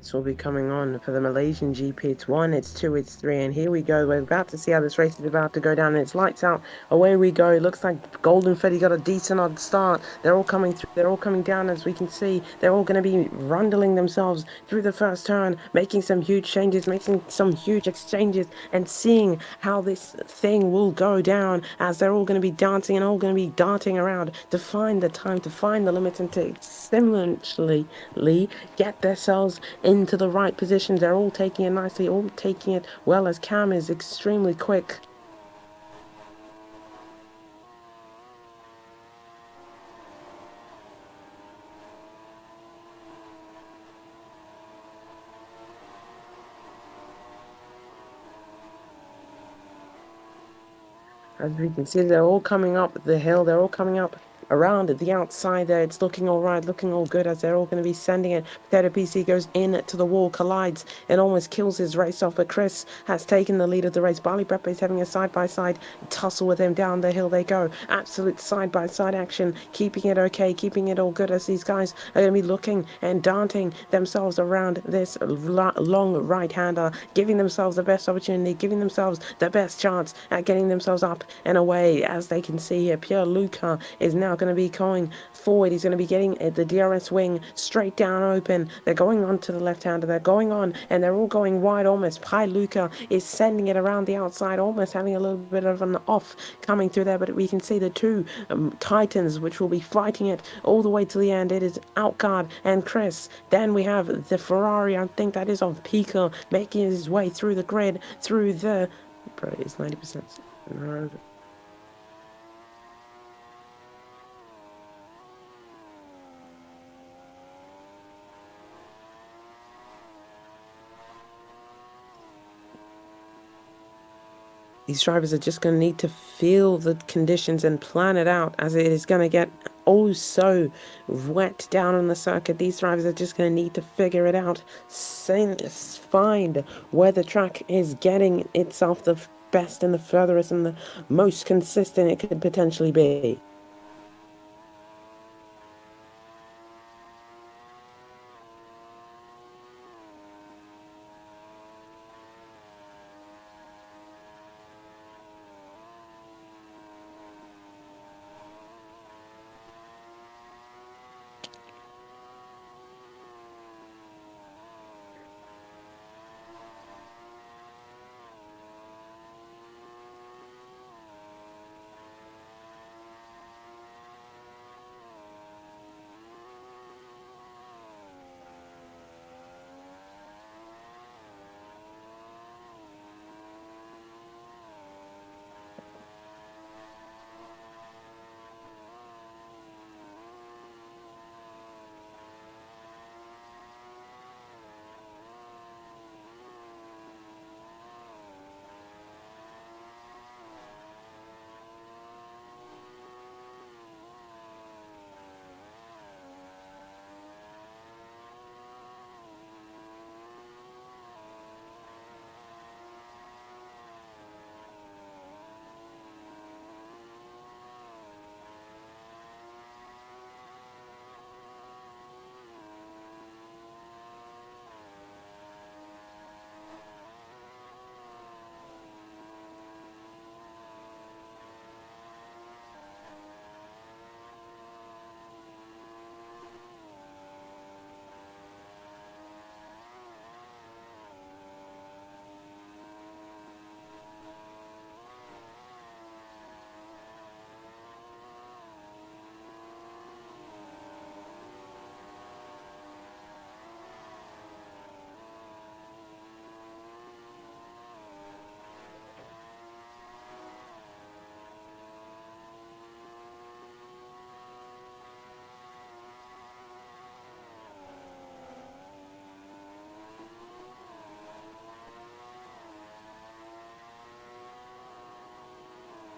lights will be coming on for the Malaysian GP. It's 1, it's 2, it's 3, and here we go. We're about to see how this race is about to go down, and it's lights out. Away we go. It looks like Golden Freddy got a decent odd start. They're all coming through. They're all coming down, as we can see. They're all going to be rundling themselves through the first turn, making some huge changes, making some huge exchanges, and seeing how this thing will go down, as they're all going to be dancing and all going to be darting around to find the time, to find the limits, and to similarly get themselves into the right positions. They're all taking it nicely, all taking it well, as Cam is extremely quick. As we can see, they're all coming up the hill. They're all coming up around the outside there. It's looking all right, looking all good, as they're all going to be sending it. Potato PC goes in to the wall, collides, and almost kills his race off. But Chris has taken the lead of the race. Barley Pepe is having a side-by-side tussle with him. Down the hill they go. Absolute side-by-side action, keeping it okay, keeping it all good, as these guys are going to be looking and darting themselves around this long right-hander, giving themselves the best opportunity, giving themselves the best chance at getting themselves up and away. As they can see here, Pierre Luca is now going to be going forward. He's going to be getting the DRS wing straight down open. They're going on to the left-hander. They're going on, and they're all going wide almost. Pi Luca is sending it around the outside, almost having a little bit of an off coming through there, but we can see the two Titans, which will be fighting it all the way to the end. It is Outguard and Chris. Then we have the Ferrari, I think that is of Pika, making his way through the grid, through the... Bro, it's 90%. These drivers are just going to need to feel the conditions and plan it out, as it is going to get oh so wet down on the circuit. These drivers are just going to need to figure it out, find where the track is getting itself the best and the furthest and the most consistent it could potentially be.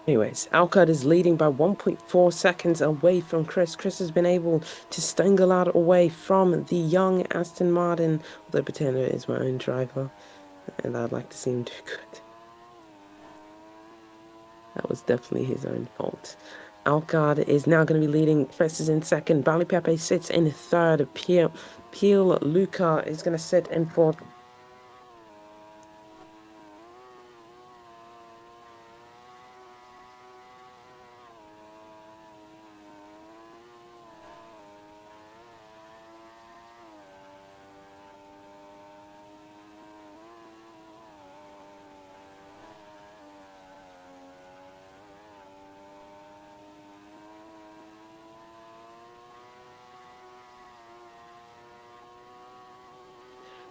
Anyways, Alcott is leading by 1.4 seconds away from Chris. Chris has been able to strangle out away from the young Aston Martin, although Patino is my own driver, and I'd like to see him do good. That was definitely his own fault. Alcard is now going to be leading. Chris is in second. Bali Pepe sits in third. Peel Luca is going to sit in fourth.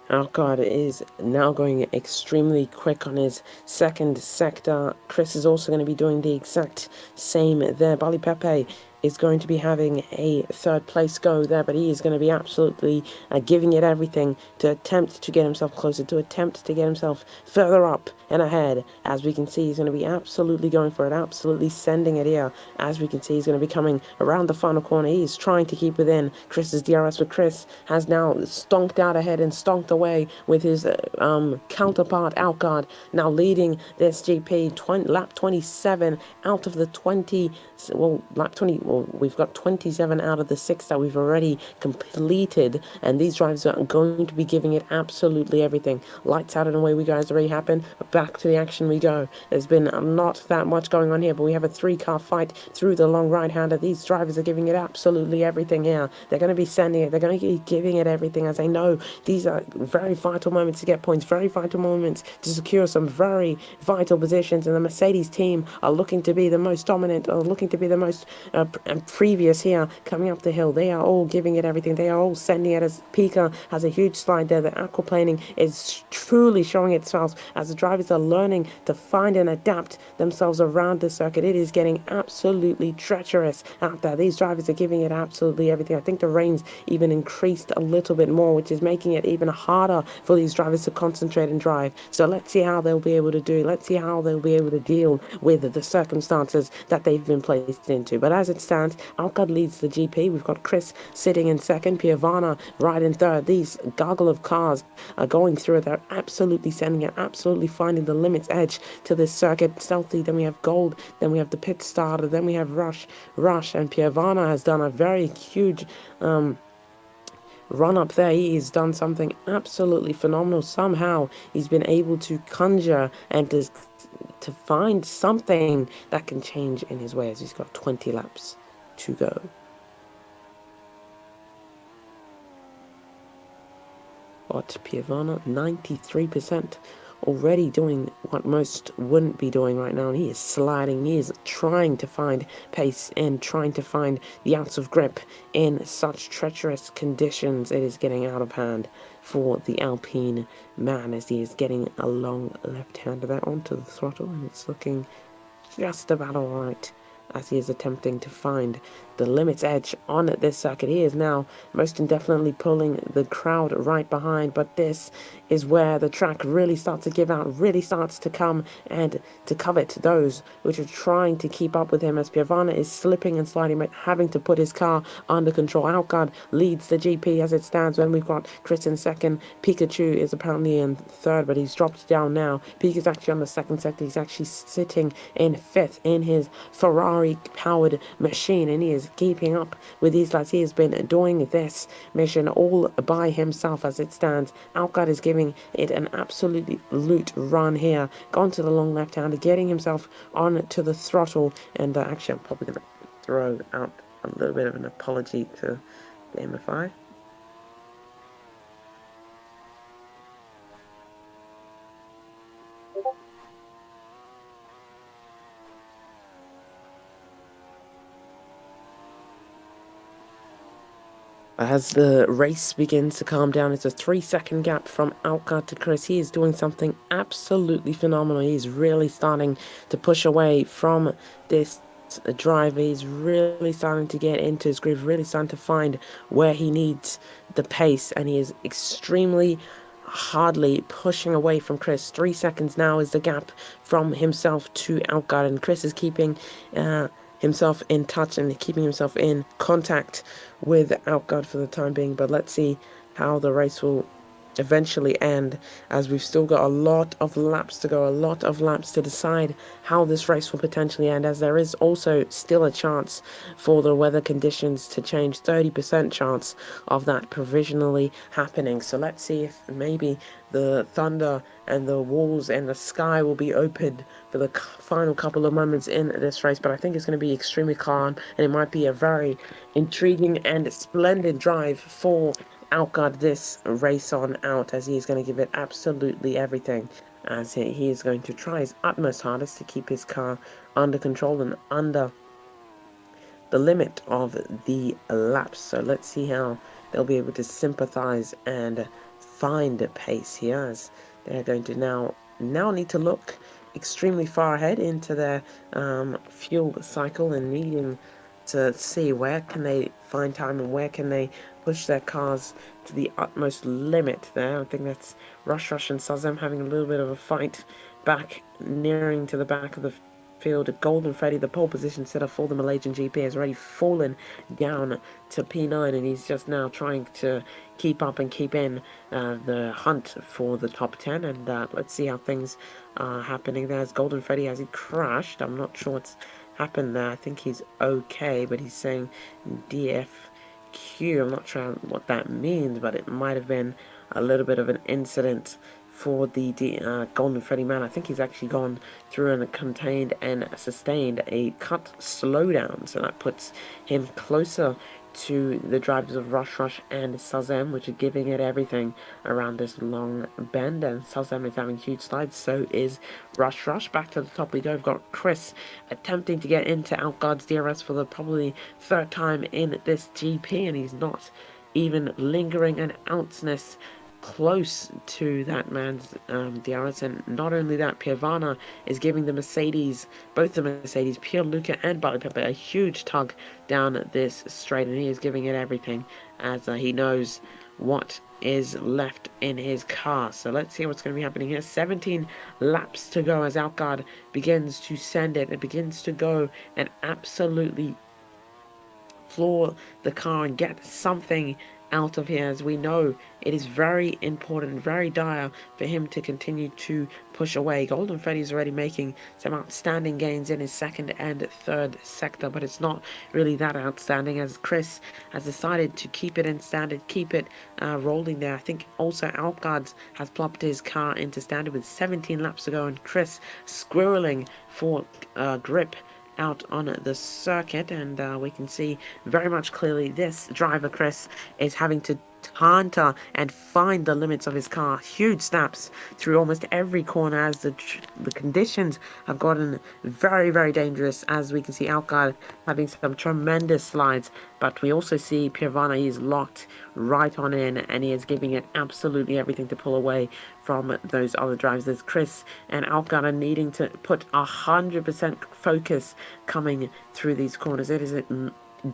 Alcard is now going extremely quick on his second sector. Chris is also going to be doing the exact same there. Bali Pepe is going to be having a third place go there, but he is going to be absolutely giving it everything to attempt to get himself closer, to attempt to get himself further up and ahead. As we can see, he's going to be absolutely going for it, absolutely sending it here. As we can see, he's going to be coming around the final corner. He's trying to keep within Chris's DRS, but Chris has now stonked out ahead and stonked away with his counterpart Alcard, now leading this GP. Lap 27 out of the 20, well, lap 20, well, we've got 27 out of the 6 that we've already completed, and these drivers are going to be giving it absolutely everything. Lights out and away we go. Has already happened. Back to the action we go. There's been not that much going on here, but we have a 3-car fight through the long right-hander. These drivers are giving it absolutely everything here. They're going to be sending it. They're going to be giving it everything, as they know these are very vital moments to get points, very vital moments to secure some very vital positions, and the Mercedes team are looking to be the most dominant, or looking to be the most previous here coming up the hill. They are all giving it everything. They are all sending it. As Pika has a huge slide there. The aquaplaning is truly showing itself as the drivers are learning to find and adapt themselves around the circuit. It is getting absolutely treacherous out there. These drivers are giving it absolutely everything. I think the rain's even increased a little bit more, which is making it even harder for these drivers to concentrate and drive. So let's see how they'll be able to do. Let's see how they'll be able to deal with the circumstances that they've been placed into. But as it stands, Alcard leads the GP. We've got Chris sitting in second, Piovana right in third. These gaggle of cars are going through it. They're absolutely sending it, absolutely finding the limits edge to this circuit. Stealthy, then we have Gold, then we have the pit starter, then we have Rush, and Piovana has done a very huge run up there. He's done something absolutely phenomenal. Somehow he's been able to conjure and to find something that can change in his way, as he's got 20 laps to go. But Piovana, 93%, already doing what most wouldn't be doing right now. And he is sliding. He is trying to find pace and trying to find the ounce of grip in such treacherous conditions. It is getting out of hand for the Alpine man, as he is getting a long left-hander there onto the throttle, and it's looking just about all right as he is attempting to find the limit's edge on this circuit. He is now most indefinitely pulling the crowd right behind, but this is where the track really starts to give out, really starts to come and to covet those which are trying to keep up with him, as Piovana is slipping and sliding, but having to put his car under control. Alcard leads the GP as it stands, when we've got Chris in second. Pikachu is apparently in third, but he's dropped down now. Pika's actually on the second sector. He's actually sitting in fifth in his Ferrari-powered machine, and he is keeping up with these lads. He has been doing this mission all by himself as it stands. Alcard is giving it an absolutely loot run here. Gone to the long left-hander, getting himself on to the throttle, and actually I'm probably going to throw out a little bit of an apology to Gamify. As the race begins to calm down, it's a 3-second gap from Alcard to Chris. He is doing something absolutely phenomenal. He's really starting to push away from this driver. He's really starting to get into his groove, really starting to find where he needs the pace, and he is extremely hardly pushing away from Chris. 3 seconds now is the gap from himself to Alcard, and Chris is keeping himself in touch and keeping himself in contact with Alcard for the time being. But let's see how the race will eventually end, as we've still got a lot of laps to go, a lot of laps to decide how this race will potentially end, as there is also still a chance for the weather conditions to change, 30% chance of that provisionally happening. So let's see if maybe the thunder and the walls and the sky will be opened for the final couple of moments in this race. But I think it's going to be extremely calm, and it might be a very intriguing and splendid drive for Outguard this race on out, as he is going to give it absolutely everything, as he is going to try his utmost hardest to keep his car under control and under the limit of the laps. So let's see how they'll be able to sympathize and find a pace here, as they're going to now need to look extremely far ahead into their fuel cycle and needing to see where can they find time and where can they push their cars to the utmost limit there. I think that's Rush and Sazem having a little bit of a fight back, nearing to the back of the field. Golden Freddy, the pole position setter for the Malaysian GP, has already fallen down to P9, and he's just now trying to keep up and keep in the hunt for the top 10. And let's see how things are happening. There's Golden Freddy. Has he crashed? I'm not sure what's happened there. I think he's okay, but he's saying DFQ. I'm not sure what that means, but it might have been a little bit of an incident for the Golden Freddy man. I think he's actually gone through and contained and sustained a cut slowdown, so that puts him closer to the drivers of Rush and Sazem, which are giving it everything around this long bend. And Sazem is having huge slides, so is Rush. Back to the top we go. We've got Chris attempting to get into Outguard's DRS for the probably third time in this GP, and he's not even lingering an ounceness close to that man's DRS. And not only that, Piavana is giving the Mercedes, both the Mercedes, Pierre Luca and Barley Pepper, a huge tug down this straight, and he is giving it everything, as he knows what is left in his car. So let's see what's going to be happening here. 17 laps to go as Outguard begins to send it. It begins to go and absolutely floor the car and get something out of here, as we know it is very important, very dire for him to continue to push away. Golden Freddy's already making some outstanding gains in his second and third sector, but it's not really that outstanding, as Chris has decided to keep it in standard, keep it rolling there. I think also Outguard has plopped his car into standard with 17 laps to go, and Chris squirreling for grip out on the circuit. And we can see very much clearly this driver, Chris, is having to canter and find the limits of his car. Huge snaps through almost every corner, as the conditions have gotten very dangerous, as we can see Outguard having some tremendous slides, but we also see Piavana. He is locked right on in, and he is giving it absolutely everything to pull away from those other drivers. There's Chris and Outguard are needing to put 100% focus coming through these corners. It is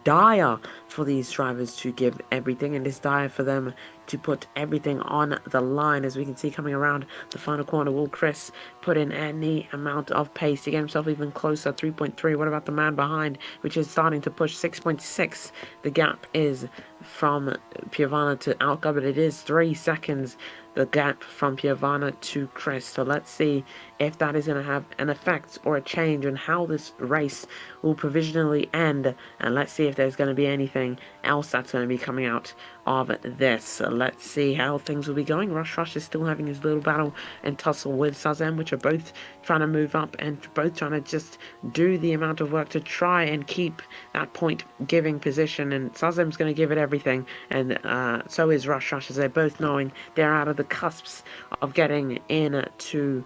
dire for these drivers to give everything, and it's dire for them to put everything on the line. As we can see coming around the final corner, will Chris put in any amount of pace to get himself even closer? 3.3. What about the man behind, which is starting to push? 6.6 the gap is from Piavana to Outguard, but it is 3 seconds the gap from Piavana to Chris. So let's see if that is going to have an effect or a change on how this race will provisionally end, and let's see if there's going to be anything else that's going to be coming out of this. So let's see how things will be going. Rush is still having his little battle and tussle with Sazem, which are both trying to move up and both trying to just do the amount of work to try and keep that point giving position. And Sazem's going to give it everything, and so is Rush, as they're both knowing they're out of the cusps of getting into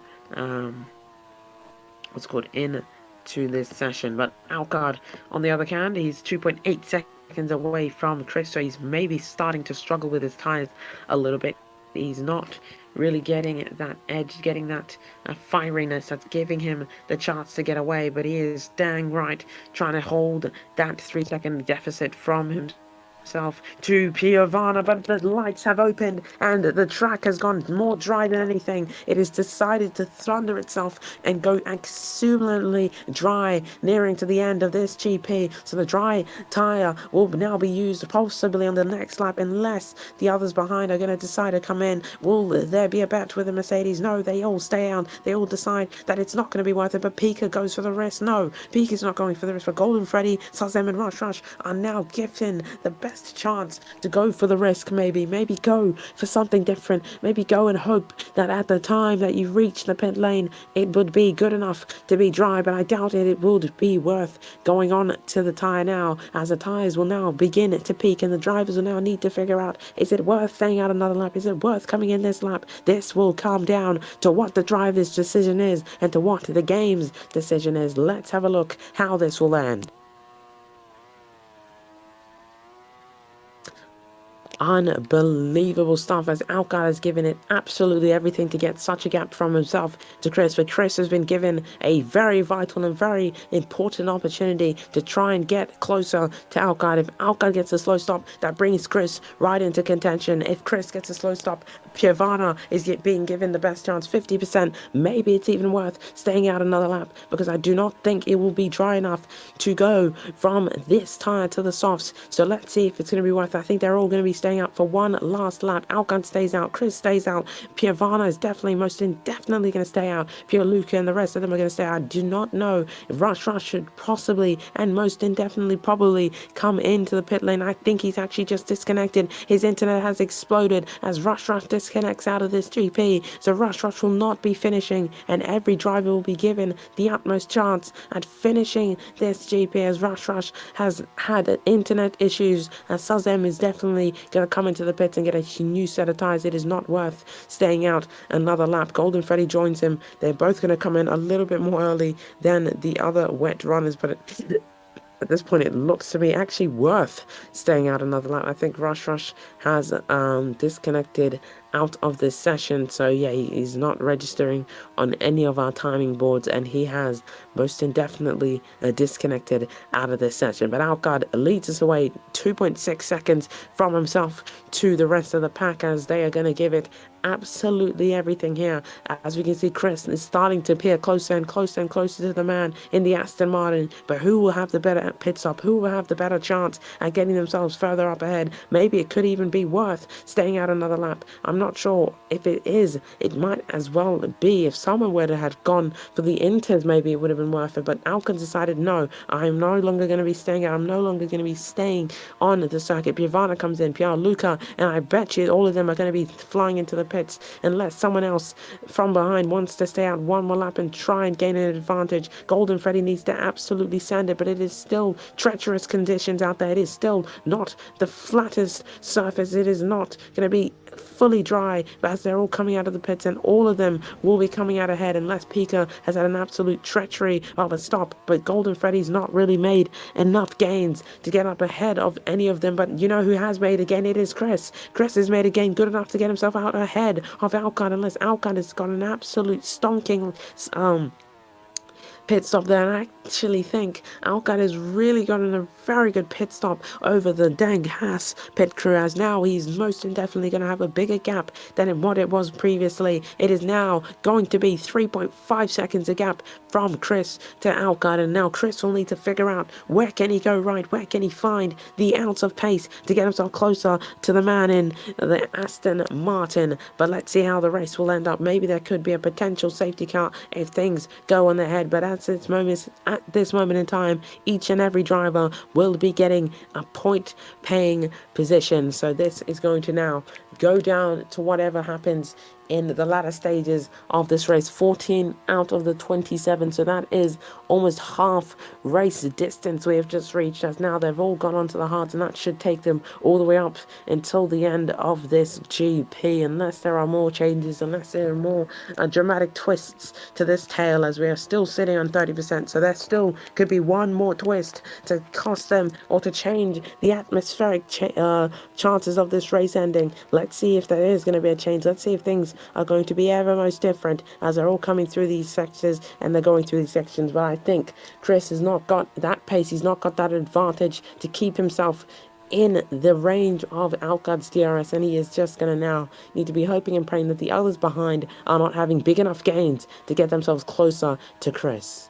what's called into this session. But Outguard, on the other hand, he's 2.8 seconds away from Chris, so he's maybe starting to struggle with his tires a little bit. He's not really getting that edge, getting that fieriness that's giving him the chance to get away, but he is dang right trying to hold that 3-second deficit from himself Self to Piovana, but the lights have opened and the track has gone more dry than anything. It has decided to thunder itself and go absolutely dry, nearing to the end of this GP. So the dry tyre will now be used possibly on the next lap, unless the others behind are going to decide to come in. Will there be a bet with the Mercedes? No, they all stay out. They all decide that it's not going to be worth it, but Pika goes for the risk. No, Pika's not going for the risk. But Golden Freddy, Sazem and Rush are now given the best chance to go for the risk. Maybe go for something different. Maybe go and hope that at the time that you reach the pit lane, it would be good enough to be dry, but I doubt it would be worth going on to the tyre now, as the tyres will now begin to peak and the drivers will now need to figure out, is it worth staying out another lap? Is it worth coming in this lap? This will come down to what the driver's decision is and to what the game's decision is. Let's have a look how this will end. Unbelievable stuff, as Alcar has given it absolutely everything to get such a gap from himself to Chris, but Chris has been given a very vital and very important opportunity to try and get closer to Alcar. If Alcar gets a slow stop, that brings Chris right into contention. If Chris gets a slow stop, Piovana is being given the best chance, 50%. Maybe it's even worth staying out another lap, because I do not think it will be dry enough to go from this tyre to the softs. So let's see if it's going to be worth it. I think they're all going to be staying out for one last lap. Alcan stays out, Chris stays out, Piovana is definitely most indefinitely going to stay out, Pure Luca and the rest of them are going to stay out. I do not know if Rush should possibly and most indefinitely probably come into the pit lane. I think he's actually just disconnected. His internet has exploded as Rush disconnects out of this GP. So Rush will not be finishing, and every driver will be given the utmost chance at finishing this GP, as Rush has had internet issues, as Sazem is definitely going to come into the pits and get a new set of tyres. It is not worth staying out another lap. Golden Freddy joins him. They're both going to come in a little bit more early than the other wet runners, but at this point it looks to be actually worth staying out another lap. I think Rush has disconnected out of this session, so yeah, he's not registering on any of our timing boards, and he has most indefinitely disconnected out of this session. But Alcard leads us away 2.6 seconds from himself to the rest of the pack, as they are going to give it absolutely everything here. As we can see, Chris is starting to appear closer and closer and closer to the man in the Aston Martin, but who will have the better pit stop? Who will have the better chance at getting themselves further up ahead? Maybe it could even be worth staying out another lap. I'm not sure if it is. It might as well be. If someone were to have gone for the Inters, maybe it would have been worth it, but Alcon decided, no, I'm no longer going to be staying out. I'm no longer going to be staying on the circuit. Piovana comes in, Pierre Luca, and I bet you all of them are going to be flying into the pits unless someone else from behind wants to stay out one more lap and try and gain an advantage. Golden Freddy needs to absolutely send it, but it is still treacherous conditions out there. It is still not the flattest surface. It is not going to be fully dry, but as they're all coming out of the pits, and all of them will be coming out ahead unless Pika has had an absolute treachery of a stop. But Golden Freddy's not really made enough gains to get up ahead of any of them. But you know who has made a gain? It is Chris. Chris has made a gain good enough to get himself out ahead of Alcon, unless Alcon has got an absolute stonking pit stop there. And I actually think Alcott has really gotten a very good pit stop over the dang Haas pit crew, as now he's most indefinitely going to have a bigger gap than in what it was previously. It is now going to be 3.5 seconds a gap from Chris to Alcott, and now Chris will need to figure out where can he go right, where can he find the ounce of pace to get himself closer to the man in the Aston Martin. But let's see how the race will end up. Maybe there could be a potential safety car if things go on their head, but at this moment in time, each and every driver will be getting a point paying position. So this is going to now go down to whatever happens in the latter stages of this race. 14 out of the 27, so that is almost half race distance we have just reached, as now they've all gone onto the hards, and that should take them all the way up until the end of this GP, unless there are more changes, unless there are more dramatic twists to this tale, as we are still sitting on 30%, so there still could be one more twist to cost them or to change the atmospheric chances of this race ending. Let's see if there is going to be a change. Let's see if things are going to be ever most different, as they're all coming through these sectors and they're going through these sections. But I think Chris has not got that pace, he's not got that advantage to keep himself in the range of Outguard's DRS, and he is just going to now need to be hoping and praying that the others behind are not having big enough gains to get themselves closer to Chris.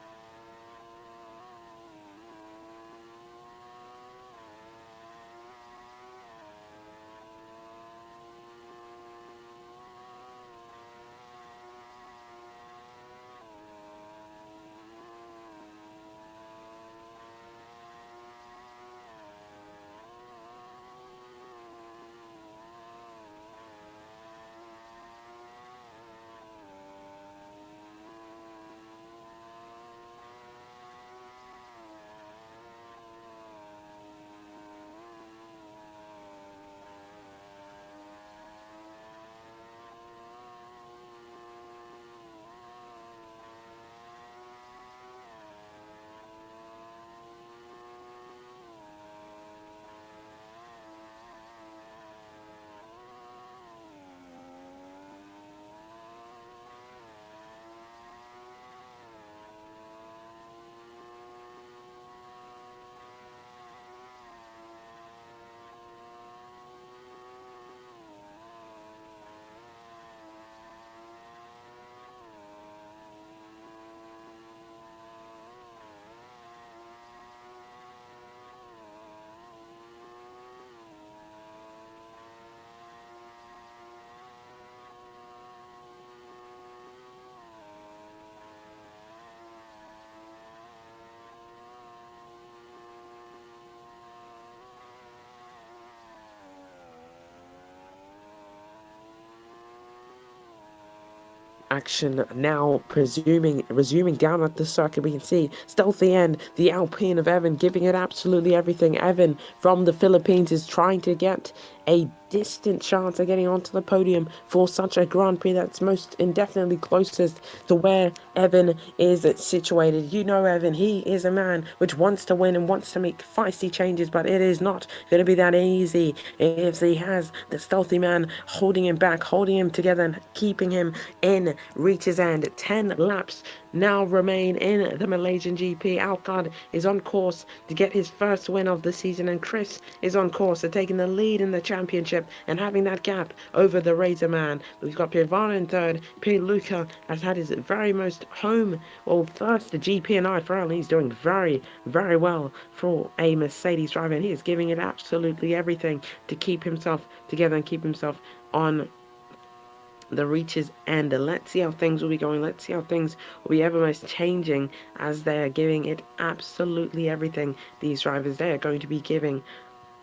Action now resuming down at the circuit. We can see stealthy end, the Alpine of Evan giving it absolutely everything. Evan from the Philippines is trying to get a distant chance of getting onto the podium for such a Grand Prix that's most indefinitely closest to where Evan is situated. You know Evan, he is a man which wants to win and wants to make feisty changes, but it is not going to be that easy if he has the stealthy man holding him back, holding him together and keeping him in reach's end. 10 laps now remain in the Malaysian GP. Alcard is on course to get his first win of the season, and Chris is on course to taking the lead in the championship and having that gap over the Razor Man. We've got Pirvana in third. Pierre Luca has had his very most first GP in IFRL. He's doing very, very well for a Mercedes driver, and he is giving it absolutely everything to keep himself together and keep himself on the reaches end. Let's see how things will be going. Let's see how things will be evermost changing as they are giving it absolutely everything. These drivers, they are going to be giving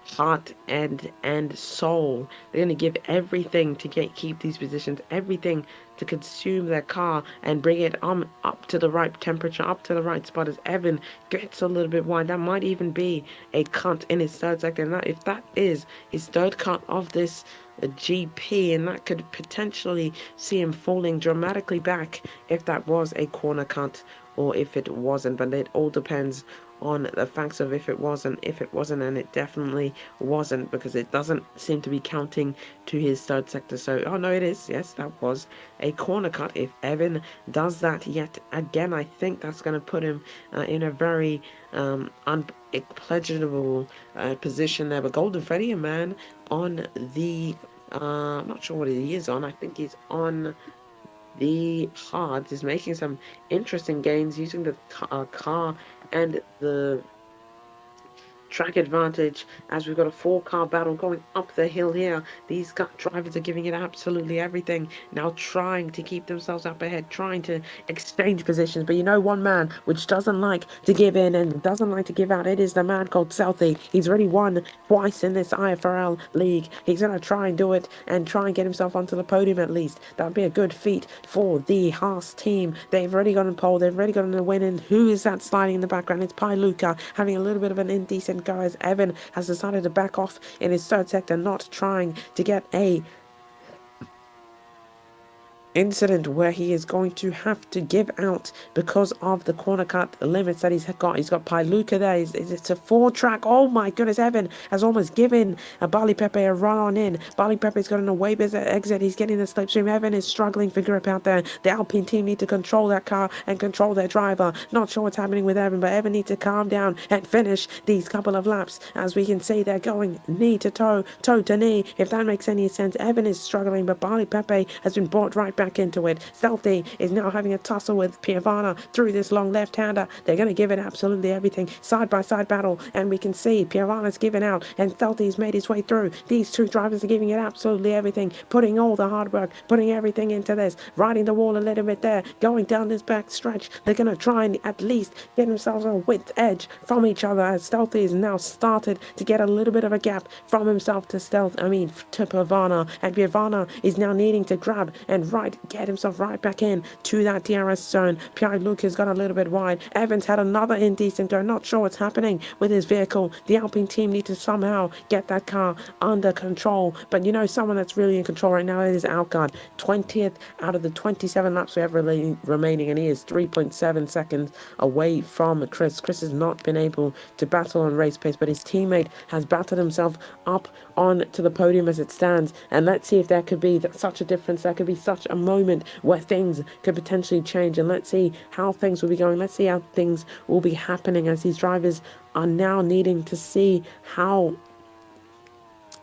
heart and soul. They're going to give everything to keep these positions, everything to consume their car and bring it up to the right temperature, up to the right spot. As Evan gets a little bit wide, that might even be a cut in his third sector. And if that is his third cut of this GP, and that could potentially see him falling dramatically back if that was a corner cut or if it wasn't. But it all depends on the facts of if it was and if it wasn't, and it definitely wasn't, because it doesn't seem to be counting to his third sector. So, oh no, it is. Yes, that was a corner cut. If Evan does that yet again, I think that's going to put him in a very unpleasurable position there. But Golden Freddy, a man on the I'm not sure what he is on. I think he's on the hard, is making some interesting gains using the car and the track advantage, as we've got a four-car battle going up the hill here. These drivers are giving it absolutely everything, now trying to keep themselves up ahead, trying to exchange positions. But you know, one man which doesn't like to give in and doesn't like to give out, it is the man called Southey. He's already won twice in this IFRL league. He's going to try and do it and try and get himself onto the podium at least. That would be a good feat for the Haas team. They've already got a pole, they've already got a win, and who is that sliding in the background? It's Pai Luca having a little bit of an indecent go, as Evan has decided to back off in his third sector, not trying to get a incident where he is going to have to give out because of the corner cut limits that he's got. He's got Pailuka there. It's a 4-track. Oh my goodness, Evan has almost given Bali Pepe a run on in. Bali Pepe's got an away exit. He's getting the slipstream. Evan is struggling for grip out there. The Alpine team need to control that car and control their driver. Not sure what's happening with Evan, but Evan needs to calm down and finish these couple of laps. As we can see, they're going knee to toe, toe to knee, if that makes any sense. Evan is struggling, but Bali Pepe has been brought right back into it. Stealthy is now having a tussle with Piavana through this long left-hander. They're going to give it absolutely everything. Side-by-side battle, and we can see Piavana's given out, and Stealthy's made his way through. These two drivers are giving it absolutely everything, putting all the hard work, putting everything into this, riding the wall a little bit there, going down this back stretch. They're going to try and at least get themselves a width edge from each other, as Stealthy has now started to get a little bit of a gap from himself to to Piavana, and Piavana is now needing to grab and get himself right back in to that DRS zone. Pierre Luc has got a little bit wide. Evans had another indecent go. Not sure what's happening with his vehicle. The Alpine team need to somehow get that car under control. But you know, someone that's really in control right now is Alcard. 20th out of the 27 laps we have remaining, and he is 3.7 seconds away from Chris. Chris has not been able to battle on race pace, but his teammate has battled himself up on to the podium as it stands. And let's see if there could be such a difference. There could be such a moment where things could potentially change, and let's see how things will be going. Let's see how things will be happening, as these drivers are now needing to see how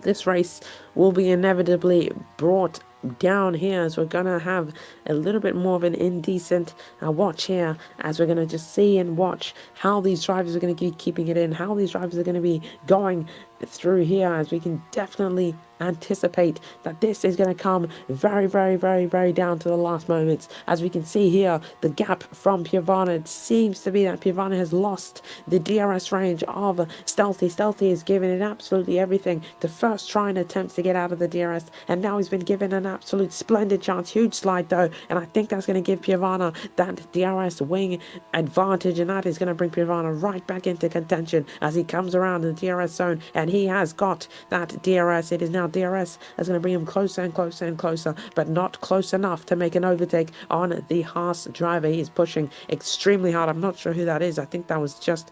this race will be inevitably brought down here, as we're gonna have a little bit more of an indecent watch here, as we're gonna just see and watch how these drivers are going to keep keeping it in, how these drivers are going to be going through here, as we can definitely anticipate that this is going to come very, very, very, very down to the last moments. As we can see here, the gap from Piavana, it seems to be that Piavana has lost the DRS range of Stealthy. Stealthy is giving it absolutely everything to first try and attempt to get out of the DRS, and now he's been given an absolute splendid chance. Huge slide though, and I think that's going to give Piavana that DRS wing advantage, and that is going to bring Piavana right back into contention as he comes around the DRS zone, and he has got that DRS. It is now DRS that's going to bring him closer and closer and closer, but not close enough to make an overtake on the Haas driver. He is pushing extremely hard. I'm not sure who that is. I think that was just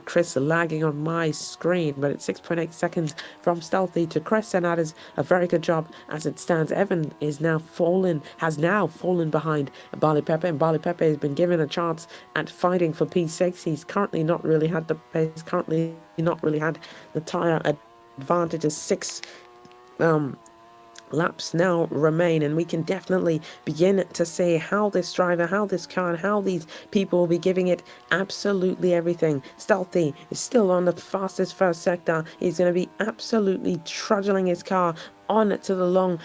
Chris lagging on my screen, but it's 6.8 seconds from Stealthy to Chris, and that is a very good job as it stands. Evan has now fallen behind Bali Pepe, and Bali Pepe has been given a chance at fighting for P6. He's currently not really had the pace, currently not really had the tyre advantage. Of 6 laps now remain, and we can definitely begin to see how this driver, how this car, and how these people will be giving it absolutely everything. Stealthy is still on the fastest first sector. He's going to be absolutely trudging his car on to the long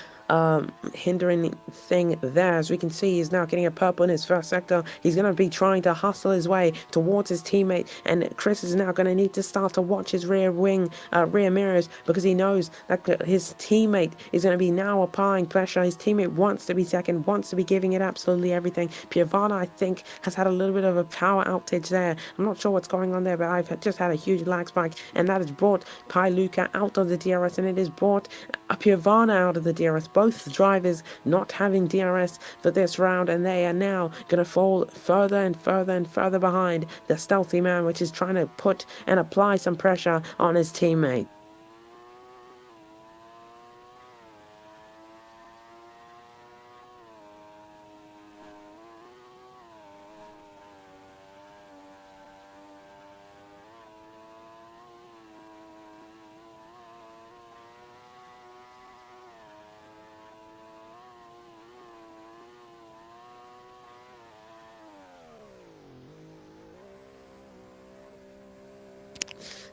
hindering thing there. As we can see, he's now getting a purple in his first sector. He's going to be trying to hustle his way towards his teammate, and Chris is now going to need to start to watch his rear mirrors, because he knows that his teammate is going to be now applying pressure. His teammate wants to be second, wants to be giving it absolutely everything. Piavana, I think, has had a little bit of a power outage there. I'm not sure what's going on there, but I've just had a huge lag spike, and that has brought Pailuka out of the DRS, and it has brought Piavana out of the DRS. Both drivers not having DRS for this round, and they are now going to fall further and further and further behind the Stealthy man, which is trying to put and apply some pressure on his teammate.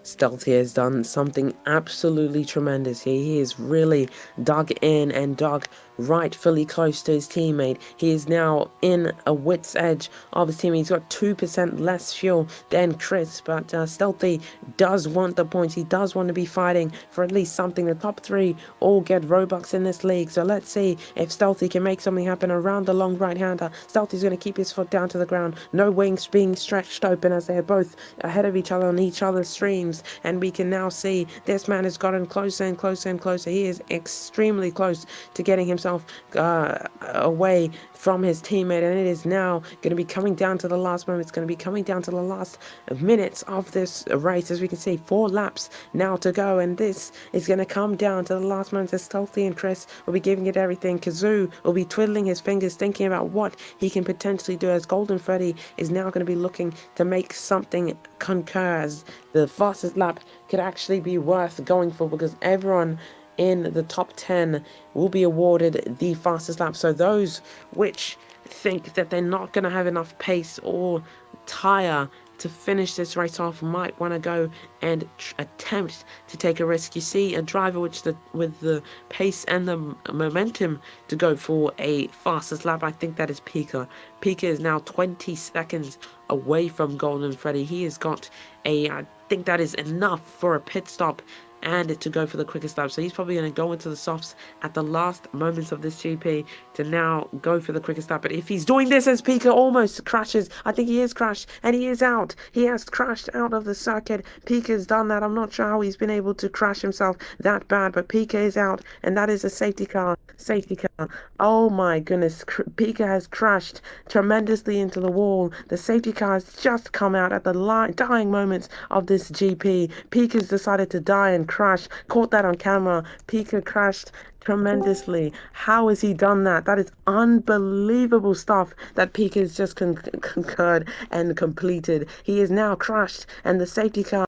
Stealthy has done something absolutely tremendous here. He is really dug in and dug rightfully close to his teammate. He is now in a width's edge of his teammate. He's got 2% less fuel than Chris, but Stealthy does want the points. He does want to be fighting for at least something. The top 3 all get Robux in this league, so let's see if Stealthy can make something happen around the long right-hander. Stealthy's going to keep his foot down to the ground. No wings being stretched open, as they are both ahead of each other on each other's streams, and we can now see this man has gotten closer and closer and closer. He is extremely close to getting himself himself away from his teammate, and it is now going to be coming down to the last moment. It's going to be coming down to the last minutes of this race. As we can see, 4 laps now to go, and this is going to come down to the last moment. As Stealthy and Chris will be giving it everything. Kazoo will be twiddling his fingers, thinking about what he can potentially do, as Golden Freddy is now going to be looking to make something concur, as the fastest lap could actually be worth going for, because everyone in the top 10 will be awarded the fastest lap. So those which think that they're not going to have enough pace or tire to finish this race off might want to go and attempt to take a risk. You see a driver with the pace and the momentum to go for a fastest lap. I think that is Pika. Pika is now 20 seconds away from Golden Freddy. He has got I think that is enough for a pit stop and to go for the quickest lap. So he's probably going to go into the softs at the last moments of this GP to now go for the quickest lap. But if he's doing this as Pika almost crashes, I think he is crashed, and he is out. He has crashed out of the circuit. Pika's done that. I'm not sure how he's been able to crash himself that bad, but Pika is out, and that is a safety car. Safety car. Oh my goodness. Pika has crashed tremendously into the wall. The safety car has just come out at the dying moments of this GP. Pika's decided to die and crash. Caught that on camera. Pika crashed tremendously. How has he done that? That is unbelievable stuff that Pika has just concurred and completed. He is now crashed, and the safety car